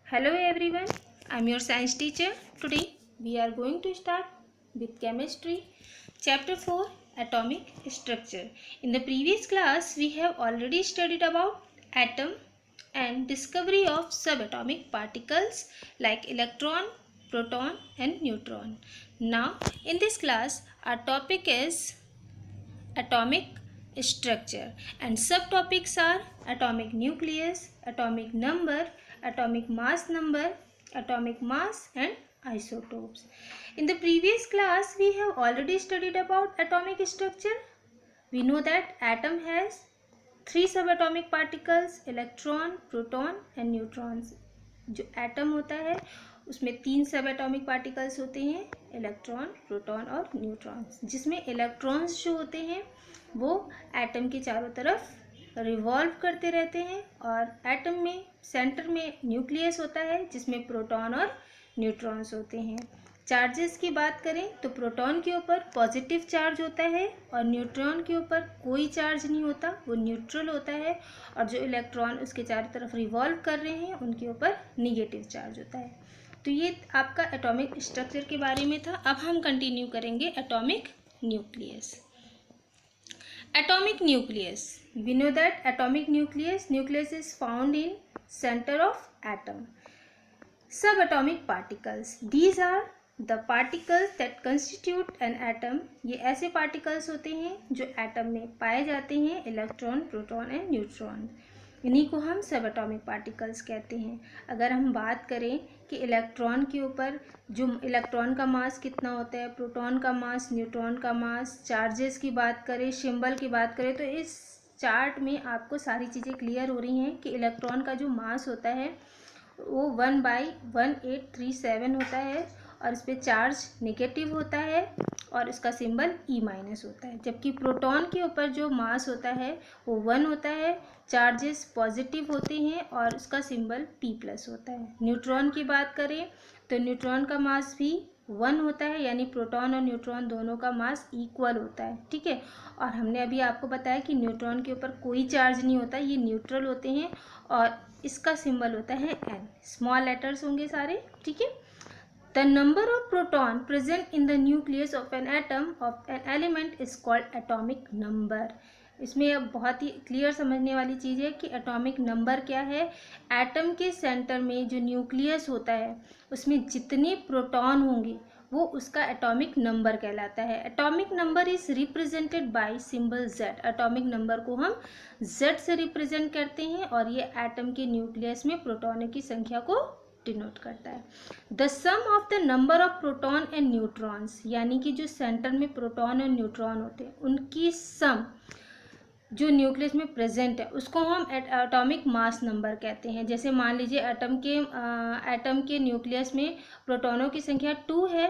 Hello everyone, I am your science teacher. Today we are going to start with chemistry, chapter 4, atomic structure. In the previous class we have already studied about atom and discovery of subatomic particles like electron, proton and neutron. Now in this class our topic is atomic structure and subtopics are atomic nucleus, atomic number, atomic number, atomic mass and isotopes. In the previous class we have already studied about atomic structure. We know that atom has three subatomic particles, electron, proton and neutrons. जो atom होता है उसमें तीन सब atomic particles होते हैं, electron, proton और neutrons, जिसमें इलेक्ट्रॉन्स जो होते हैं वो एटम के चारों तरफ रिवॉल्व करते रहते हैं और एटम में सेंटर में न्यूक्लियस होता है जिसमें प्रोटॉन और न्यूट्रॉन्स होते हैं। चार्जेस की बात करें तो प्रोटॉन के ऊपर पॉजिटिव चार्ज होता है और न्यूट्रॉन के ऊपर कोई चार्ज नहीं होता, वो न्यूट्रल होता है, और जो इलेक्ट्रॉन उसके चारों तरफ रिवॉल्व कर रहे हैं उनके ऊपर निगेटिव चार्ज होता है। तो ये आपका एटॉमिक स्ट्रक्चर के बारे में था। अब हम कंटिन्यू करेंगे atomic nucleus. Atomic nucleus, we know that atomic nucleus is found in centre of atom. Subatomic particles, these are the particles that constitute an atom. ये ऐसे पार्टिकल्स होते हैं जो एटम में पाए जाते हैं, इलेक्ट्रॉन, प्रोटॉन एंड न्यूट्रॉन। इन्हीं को हम सब एटॉमिक पार्टिकल्स कहते हैं। अगर हम बात करें कि इलेक्ट्रॉन के ऊपर जो इलेक्ट्रॉन का मास कितना होता है, प्रोटॉन का मास, न्यूट्रॉन का मास, चार्जेस की बात करें, सिंबल की बात करें, तो इस चार्ट में आपको सारी चीज़ें क्लियर हो रही हैं कि इलेक्ट्रॉन का जो मास होता है वो 1/1837 होता है और इस पर चार्ज नेगेटिव होता है और इसका सिंबल E- होता है, जबकि प्रोटॉन के ऊपर जो मास होता है वो 1 होता है, चार्जेस पॉजिटिव होते हैं और उसका सिंबल P+ होता है। न्यूट्रॉन की बात करें तो न्यूट्रॉन का मास भी 1 होता है, यानी प्रोटॉन और न्यूट्रॉन दोनों का मास इक्वल होता है, ठीक है। और हमने अभी आपको बताया कि न्यूट्रॉन के ऊपर कोई चार्ज नहीं होता, ये न्यूट्रल होते हैं और इसका सिंबल होता है N, स्मॉल लेटर्स होंगे सारे, ठीक है। The number of proton present in the nucleus of an atom of an element is called atomic number. इसमें अब बहुत ही क्लियर समझने वाली चीज़ है कि एटॉमिक नंबर क्या है। एटम के सेंटर में जो न्यूक्लियस होता है उसमें जितने प्रोटॉन होंगे वो उसका एटॉमिक नंबर कहलाता है। Atomic number is represented by symbol Z। Atomic number को हम Z से रिप्रेजेंट करते हैं और ये एटम के न्यूक्लियस में प्रोटॉनों की संख्या को डिनोट करता है। The sum of the number of proton and neutrons, यानी कि जो सेंटर में प्रोटॉन और न्यूट्रॉन होते हैं उनकी सम जो न्यूक्लियस में प्रेजेंट है उसको हम एटॉमिक मास नंबर कहते हैं। जैसे मान लीजिए एटम के न्यूक्लियस में प्रोटॉनों की संख्या 2 है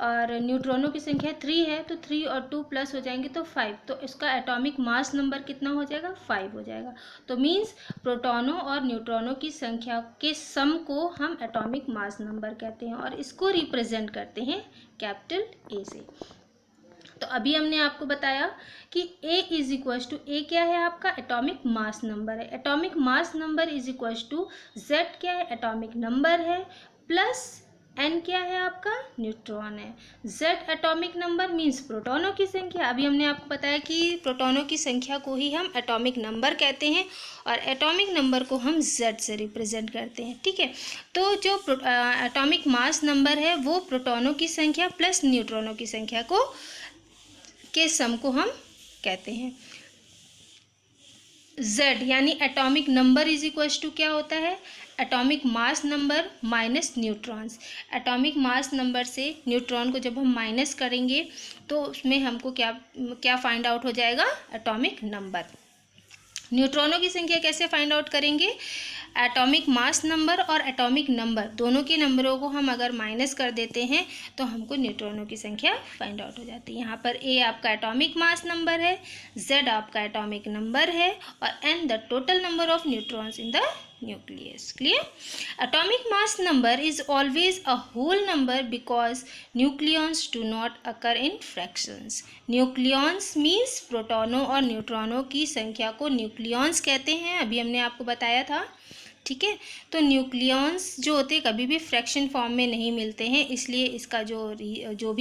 और न्यूट्रॉनों की संख्या 3 है, तो 3 और 2 प्लस हो जाएंगे तो 5, तो इसका एटॉमिक मास नंबर कितना हो जाएगा, 5 हो जाएगा। तो मीन्स प्रोटॉनों और न्यूट्रॉनों की संख्या के सम को हम एटॉमिक मास नंबर कहते हैं और इसको रिप्रेजेंट करते हैं कैपिटल A से। तो अभी हमने आपको बताया कि A is equal to, A क्या है आपका, एटॉमिक मास नंबर है। Atomic mass number is equal to Z क्या है, एटॉमिक नंबर है, प्लस N क्या है आपका, न्यूट्रॉन है। Z एटॉमिक नंबर मीन्स प्रोटॉनों की संख्या। अभी हमने आपको बताया कि प्रोटॉनों की संख्या को ही हम एटॉमिक नंबर कहते हैं और एटॉमिक नंबर को हम Z से रिप्रेजेंट करते हैं, ठीक है। तो जो एटॉमिक मास नंबर है वो प्रोटॉनों की संख्या प्लस न्यूट्रॉनों की संख्या को के सम को हम कहते हैं। Z यानी atomic number is equal to क्या होता है, atomic mass number minus neutrons. Atomic mass number से न्यूट्रॉन को जब हम माइनस करेंगे तो उसमें हमको क्या फाइंड आउट हो जाएगा, एटॉमिक नंबर। न्यूट्रॉनों की संख्या कैसे फाइंड आउट करेंगे, एटॉमिक मास नंबर और एटॉमिक नंबर दोनों के नंबरों को हम अगर माइनस कर देते हैं तो हमको न्यूट्रॉनों की संख्या फाइंड आउट हो जाती है। यहाँ पर A आपका एटॉमिक मास नंबर है, Z आपका एटॉमिक नंबर है और N the total number of neutrons in the nucleus. Clear. Atomic mass number is always a whole number because nucleons do not occur in fractions. Nucleons means प्रोटॉनों और न्यूट्रॉनों की संख्या को न्यूक्लियॉन्स कहते हैं, अभी हमने आपको बताया था, ठीक है। तो न्यूक्लियॉन्स जो होते हैं कभी भी फ्रैक्शन फॉर्म में नहीं मिलते हैं, इसलिए इसका जो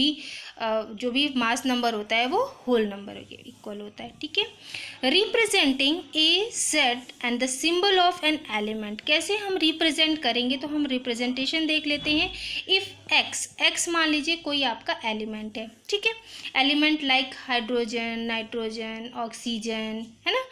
भी मास नंबर होता है वो होल नंबर के इक्वल होता है। ठीक है। Representing A Z and the symbol of an element, कैसे हम रिप्रेजेंट करेंगे, तो हम रिप्रेजेंटेशन देख लेते हैं। इफ़ एक्स मान लीजिए कोई आपका एलिमेंट है, ठीक है, element like hydrogen, nitrogen, oxygen, है ना।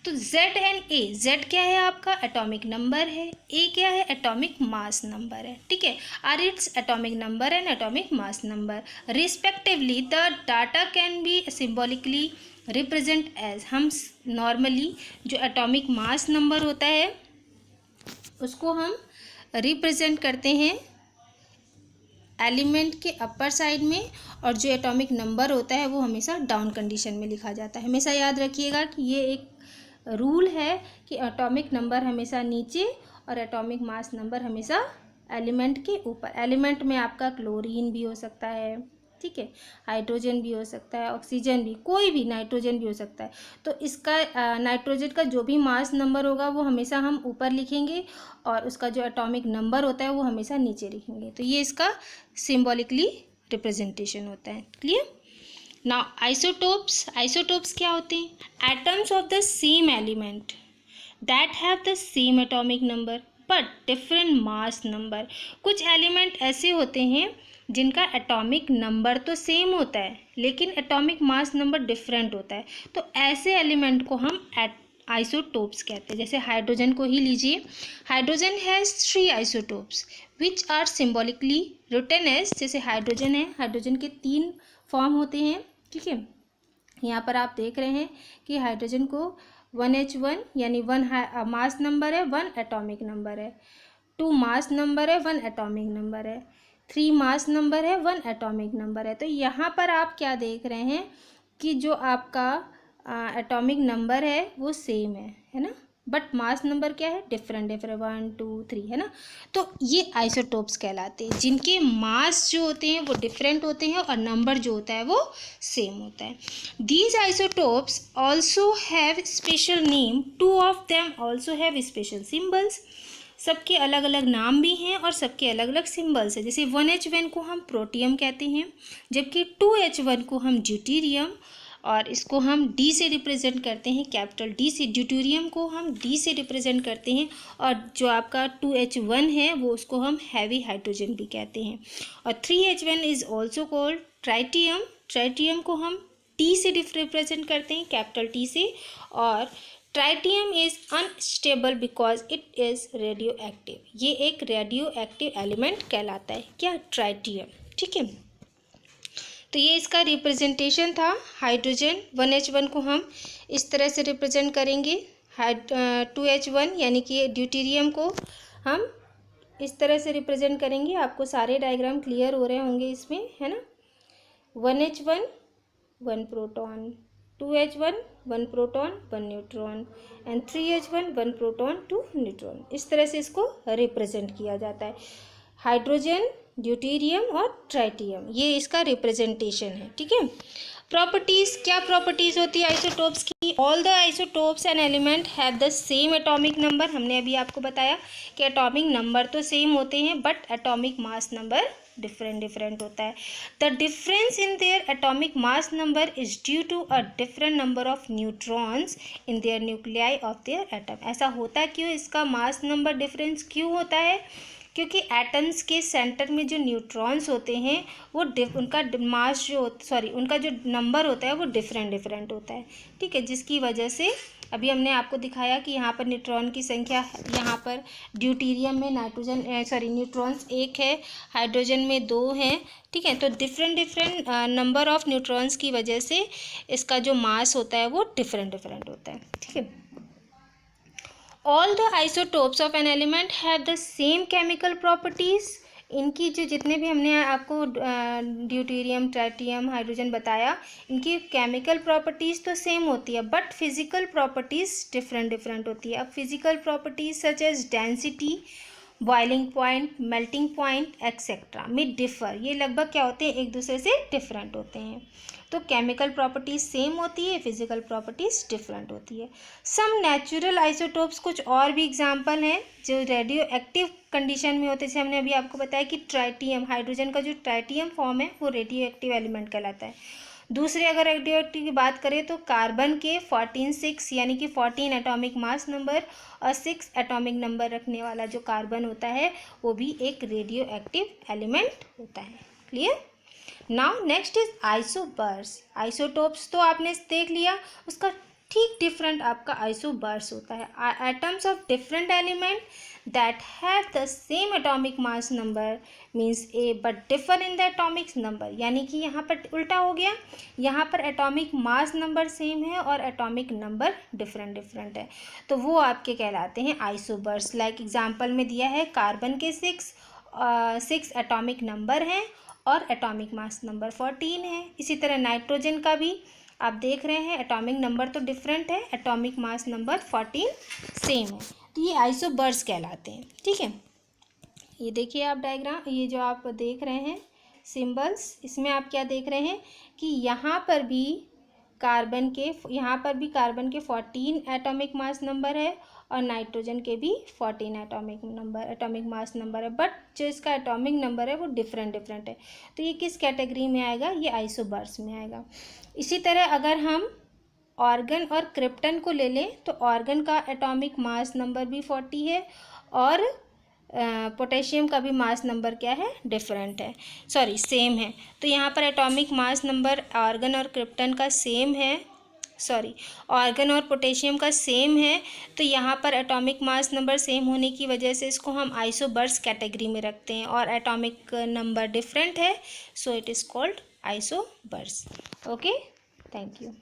तो Z एंड A, Z क्या है आपका एटॉमिक नंबर है, A क्या है एटॉमिक मास नंबर है। ठीक है, or it's atomic number and atomic mass number respectively. The data can be symbolically represent as, हम नॉर्मली जो एटॉमिक मास नंबर होता है उसको हम रिप्रेजेंट करते हैं एलिमेंट के अपर साइड में, और जो एटॉमिक नंबर होता है वो हमेशा डाउन कंडीशन में लिखा जाता है। हमेशा याद रखिएगा कि ये एक रूल है कि एटॉमिक नंबर हमेशा नीचे और एटॉमिक मास नंबर हमेशा एलिमेंट के ऊपर। एलिमेंट में आपका क्लोरीन भी हो सकता है, ठीक है, हाइड्रोजन भी हो सकता है, ऑक्सीजन भी, कोई भी, नाइट्रोजन भी हो सकता है। तो इसका नाइट्रोजन का जो भी मास नंबर होगा वो हमेशा हम ऊपर लिखेंगे और उसका जो एटॉमिक नंबर होता है वो हमेशा नीचे लिखेंगे। तो ये इसका सिम्बॉलिकली रिप्रेजेंटेशन होता है। क्लियर। नाउ आइसोटोप्स क्या होते हैं, atoms of the same element that have the same atomic number but different mass number. कुछ एलिमेंट ऐसे होते हैं जिनका एटॉमिक नंबर तो सेम होता है लेकिन एटॉमिक मास नंबर डिफरेंट होता है, तो ऐसे एलिमेंट को हम आइसोटोप्स कहते हैं। जैसे हाइड्रोजन को ही लीजिए, hydrogen has 3 isotopes which are symbolically written as, जैसे हाइड्रोजन है, हाइड्रोजन के 3 फॉर्म होते हैं, ठीक है। यहाँ पर आप देख रहे हैं कि हाइड्रोजन को 1H1 यानी 1 मास नंबर है, 1 एटॉमिक नंबर है, 2 मास नंबर है, 1 एटॉमिक नंबर है, 3 मास नंबर है, 1 एटॉमिक नंबर है। तो यहाँ पर आप क्या देख रहे हैं कि जो आपका एटॉमिक नंबर है वो सेम है ना, बट मास नंबर क्या है, डिफरेंट 1 2 3, है ना। तो ये आइसोटोप्स कहलाते हैं जिनके मास जो होते हैं वो डिफरेंट होते हैं और नंबर जो होता है वो सेम होता है। These isotopes also have special name, 2 of them also have special symbols. सबके अलग अलग नाम भी हैं और सबके अलग अलग सिम्बल्स हैं। जैसे 1H1 को हम प्रोटियम कहते हैं, जबकि 2H1 को हम ड्यूटीरियम, और इसको हम डी से रिप्रेजेंट करते हैं, कैपिटल डी से। ड्यूटेरियम को हम डी से रिप्रेजेंट करते हैं, और जो आपका 2H1 है वो उसको हम हैवी हाइड्रोजन भी कहते हैं। और 3H1 is also called tritium, tritium को हम टी से रिप्रेजेंट करते हैं, कैपिटल टी से। और tritium is unstable because it is radio active, ये एक रेडियो एक्टिव एलिमेंट कहलाता है, क्या, ट्राइटियम, ठीक है। तो ये इसका रिप्रेजेंटेशन था। हाइड्रोजन 1H1 को हम इस तरह से रिप्रेजेंट करेंगे, 2H1 यानी कि ड्यूटेरियम को हम इस तरह से रिप्रेजेंट करेंगे। आपको सारे डायग्राम क्लियर हो रहे होंगे इसमें, है ना। 1H1 1 proton, 2H1 1 proton 1 neutron, and 3H1 1 proton 2 neutron. इस तरह से इसको रिप्रेजेंट किया जाता है। हाइड्रोजन, ड्यूटेरियम और ट्राइटियम, ये इसका रिप्रेजेंटेशन है, ठीक है। प्रॉपर्टीज़, क्या प्रॉपर्टीज़ होती है आइसोटोप्स की, all the isotopes and element have the same atomic number. हमने अभी आपको बताया कि एटॉमिक नंबर तो सेम होते हैं but atomic mass number different होता है। The difference in their atomic mass number is due to a different number of neutrons in their nuclei of their atom. ऐसा होता क्यों, इसका मास नंबर डिफरेंस क्यों होता है, क्योंकि एटम्स के सेंटर में जो न्यूट्रॉन्स होते हैं वो उनका मास उनका जो नंबर होता है वो डिफरेंट होता है, ठीक है। जिसकी वजह से अभी हमने आपको दिखाया कि यहाँ पर न्यूट्रॉन की संख्या, यहाँ पर ड्यूटेरियम में न्यूट्रॉन्स 1 है, हाइड्रोजन में 2 हैं, ठीक है। तो डिफरेंट नंबर ऑफ न्यूट्रॉन्स की वजह से इसका जो मास होता है वो डिफरेंट होता है, ठीक है। All the isotopes of an element have the same chemical properties. इनकी जो जितने भी हमने आपको ड्यूटेरियम, ट्राइटियम, हाइड्रोजन बताया, इनकी केमिकल प्रॉपर्टीज़ तो सेम होती है बट फिजिकल प्रॉपर्टीज़ डिफरेंट होती है। अब physical properties such as density, boiling point, melting point etcetera में डिफ़र, ये लगभग क्या होते हैं, एक दूसरे से डिफरेंट होते हैं। तो केमिकल प्रॉपर्टीज़ सेम होती है, फिजिकल प्रॉपर्टीज़ डिफरेंट होती है। सम नेचुरल आइसोटोप्स, कुछ और भी एग्जांपल हैं जो रेडियो एक्टिव कंडीशन में होते हैं। जैसे हमने अभी आपको बताया कि ट्राइटियम, हाइड्रोजन का जो ट्राइटियम फॉर्म है वो रेडियो एक्टिव एलिमेंट कहलाता है। दूसरे अगर रेडियो एक्टिव की बात करें तो कार्बन के 14 यानी कि 14 एटॉमिक मास नंबर और 6 एटॉमिक नंबर रखने वाला जो कार्बन होता है वो भी एक रेडियो एक्टिव एलिमेंट होता है। Clear? Now next is isobars. Isotopes तो आपने देख लिया, उसका ठीक डिफरेंट आपका आइसोबर्स होता है। Atoms of different element that have the same atomic mass number means A but differ in the atomic number, यानी कि यहाँ पर उल्टा हो गया, यहाँ पर एटॉमिक मास नंबर सेम है और एटॉमिक नंबर डिफरेंट है, तो वो आपके कहलाते हैं आइसोबर्स। लाइक एग्जाम्पल में दिया है कार्बन के 6 एटॉमिक नंबर हैं और एटॉमिक मास नंबर 14 है। इसी तरह नाइट्रोजन का भी आप देख रहे हैं, एटॉमिक नंबर तो डिफरेंट है, एटॉमिक मास नंबर 14 सेम है, तो ये आइसोबर्स कहलाते हैं। ठीक है, ये देखिए आप डायग्राम, ये जो आप देख रहे हैं सिंबल्स, इसमें आप क्या देख रहे हैं कि यहाँ पर भी कार्बन के 14 एटॉमिक मास नंबर है और नाइट्रोजन के भी 14 एटॉमिक मास नंबर है, बट जो इसका एटॉमिक नंबर है वो डिफरेंट है, तो ये किस कैटेगरी में आएगा? ये आइसोबर्स में आएगा। इसी तरह अगर हम ऑर्गन और क्रिप्टन को ले लें तो ऑर्गन का एटॉमिक मास नंबर भी 40 है और पोटेशियम का भी मास नंबर क्या है? डिफरेंट है, सॉरी सेम है। तो यहाँ पर एटॉमिक मास नंबर ऑर्गन और क्रिप्टन का सेम है, ऑर्गन और पोटेशियम का सेम है, तो यहाँ पर एटॉमिक मास नंबर सेम होने की वजह से इसको हम आइसोबर्स कैटेगरी में रखते हैं, और एटॉमिक नंबर डिफरेंट है, so it is called isobars. Okay, thank you.